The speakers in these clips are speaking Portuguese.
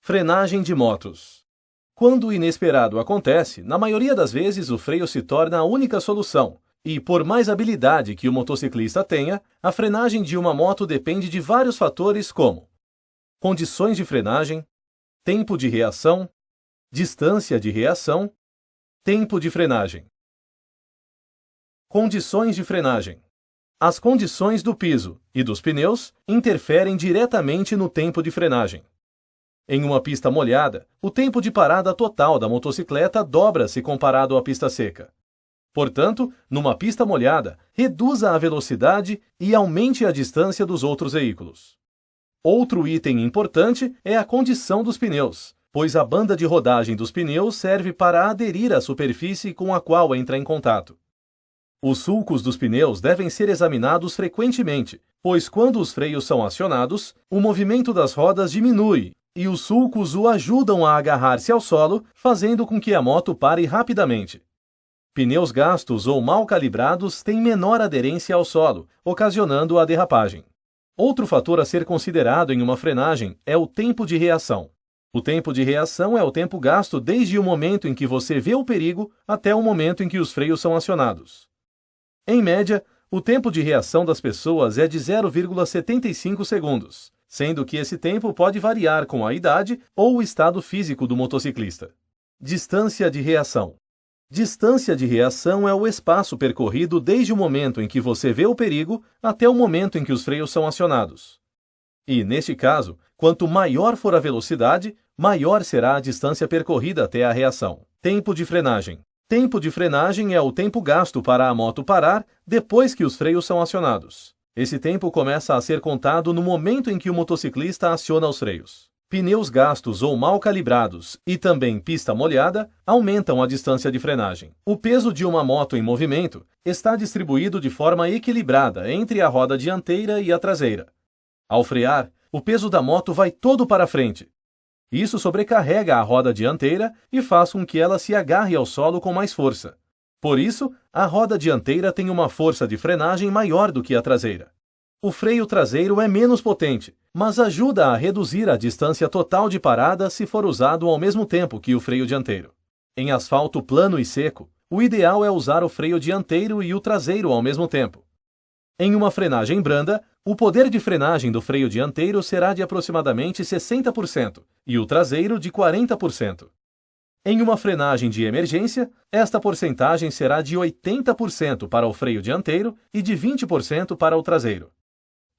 Frenagem de motos. Quando o inesperado acontece, na maioria das vezes o freio se torna a única solução, e por mais habilidade que o motociclista tenha, a frenagem de uma moto depende de vários fatores como condições de frenagem, tempo de reação, distância de reação, tempo de frenagem. Condições de frenagem. As condições do piso e dos pneus interferem diretamente no tempo de frenagem. Em uma pista molhada, o tempo de parada total da motocicleta dobra-se comparado à pista seca. Portanto, numa pista molhada, reduza a velocidade e aumente a distância dos outros veículos. Outro item importante é a condição dos pneus, pois a banda de rodagem dos pneus serve para aderir à superfície com a qual entra em contato. Os sulcos dos pneus devem ser examinados frequentemente, pois quando os freios são acionados, o movimento das rodas diminui e os sulcos o ajudam a agarrar-se ao solo, fazendo com que a moto pare rapidamente. Pneus gastos ou mal calibrados têm menor aderência ao solo, ocasionando a derrapagem. Outro fator a ser considerado em uma frenagem é o tempo de reação. O tempo de reação é o tempo gasto desde o momento em que você vê o perigo até o momento em que os freios são acionados. Em média, o tempo de reação das pessoas é de 0,75 segundos, sendo que esse tempo pode variar com a idade ou o estado físico do motociclista. Distância de reação. Distância de reação é o espaço percorrido desde o momento em que você vê o perigo até o momento em que os freios são acionados. E, neste caso, quanto maior for a velocidade, maior será a distância percorrida até a reação. Tempo de frenagem. Tempo de frenagem é o tempo gasto para a moto parar depois que os freios são acionados. Esse tempo começa a ser contado no momento em que o motociclista aciona os freios. Pneus gastos ou mal calibrados e também pista molhada aumentam a distância de frenagem. O peso de uma moto em movimento está distribuído de forma equilibrada entre a roda dianteira e a traseira. Ao frear, o peso da moto vai todo para frente. Isso sobrecarrega a roda dianteira e faz com que ela se agarre ao solo com mais força. Por isso, a roda dianteira tem uma força de frenagem maior do que a traseira. O freio traseiro é menos potente, mas ajuda a reduzir a distância total de parada se for usado ao mesmo tempo que o freio dianteiro. Em asfalto plano e seco, o ideal é usar o freio dianteiro e o traseiro ao mesmo tempo. Em uma frenagem branda, o poder de frenagem do freio dianteiro será de aproximadamente 60% e o traseiro de 40%. Em uma frenagem de emergência, esta porcentagem será de 80% para o freio dianteiro e de 20% para o traseiro.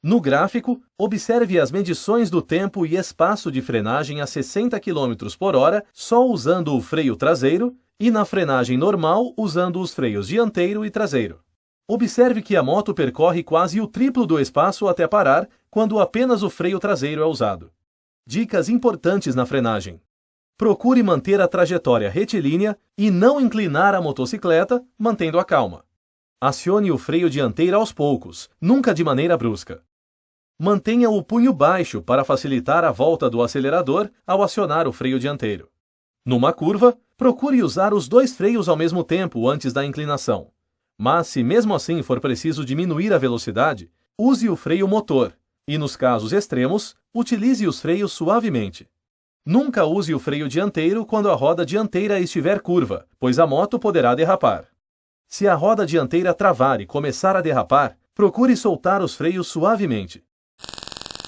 No gráfico, observe as medições do tempo e espaço de frenagem a 60 km por hora só usando o freio traseiro e na frenagem normal usando os freios dianteiro e traseiro. Observe que a moto percorre quase o triplo do espaço até parar quando apenas o freio traseiro é usado. Dicas importantes na frenagem. Procure manter a trajetória retilínea e não inclinar a motocicleta, mantendo a calma. Acione o freio dianteiro aos poucos, nunca de maneira brusca. Mantenha o punho baixo para facilitar a volta do acelerador ao acionar o freio dianteiro. Numa curva, procure usar os dois freios ao mesmo tempo antes da inclinação. Mas se mesmo assim for preciso diminuir a velocidade, use o freio motor e, nos casos extremos, utilize os freios suavemente. Nunca use o freio dianteiro quando a roda dianteira estiver curva, pois a moto poderá derrapar. Se a roda dianteira travar e começar a derrapar, procure soltar os freios suavemente.